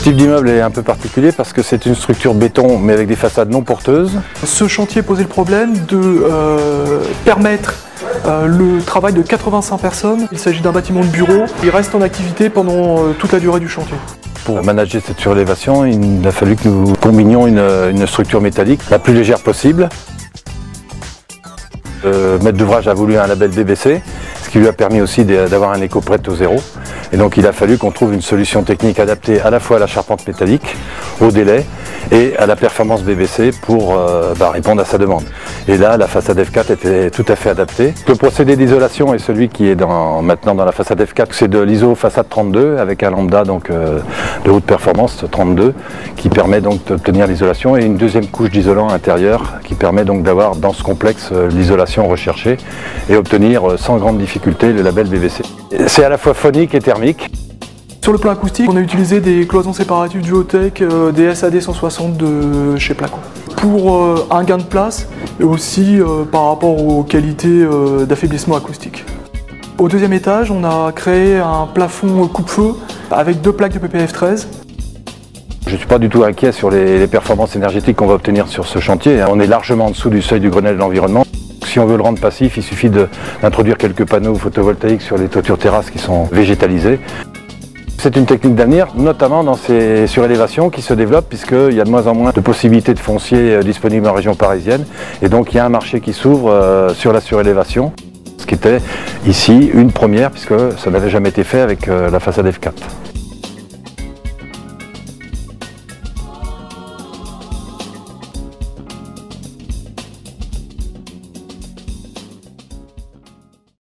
type d'immeuble est un peu particulier parce que c'est une structure béton mais avec des façades non porteuses. Ce chantier posait le problème de permettre le travail de 85 personnes. Il s'agit d'un bâtiment de bureau. Il reste en activité pendant toute la durée du chantier. Pour manager cette surélévation, il a fallu que nous combinions une structure métallique la plus légère possible. Le maître d'ouvrage a voulu un label BBC, ce qui lui a permis aussi d'avoir un éco Pareto zéro. Et donc il a fallu qu'on trouve une solution technique adaptée à la fois à la charpente métallique, au délai et à la performance BBC pour répondre à sa demande. Et là, la façade F4 était tout à fait adaptée. Le procédé d'isolation est celui qui est maintenant dans la façade F4, c'est de l'iso façade 32 avec un lambda de haute performance 32 qui permet donc d'obtenir l'isolation et une deuxième couche d'isolant intérieur qui permet donc d'avoir dans ce complexe l'isolation recherchée et obtenir sans grande difficulté le label BBC. C'est à la fois phonique et thermique. Sur le plan acoustique, on a utilisé des cloisons séparatives Duotech, des SAD 160 de chez Placo. Pour un gain de place et aussi par rapport aux qualités d'affaiblissement acoustique. Au deuxième étage, on a créé un plafond coupe-feu avec 2 plaques de PPF 13. Je ne suis pas du tout inquiet sur les performances énergétiques qu'on va obtenir sur ce chantier. On est largement en dessous du seuil du Grenelle de l'environnement. Si on veut le rendre passif, il suffit d'introduire quelques panneaux photovoltaïques sur les toitures terrasses qui sont végétalisées. C'est une technique d'avenir, notamment dans ces surélévations qui se développent puisqu'il y a de moins en moins de possibilités de foncier disponibles en région parisienne. Et donc il y a un marché qui s'ouvre sur la surélévation, ce qui était ici une première puisque ça n'avait jamais été fait avec la façade F4.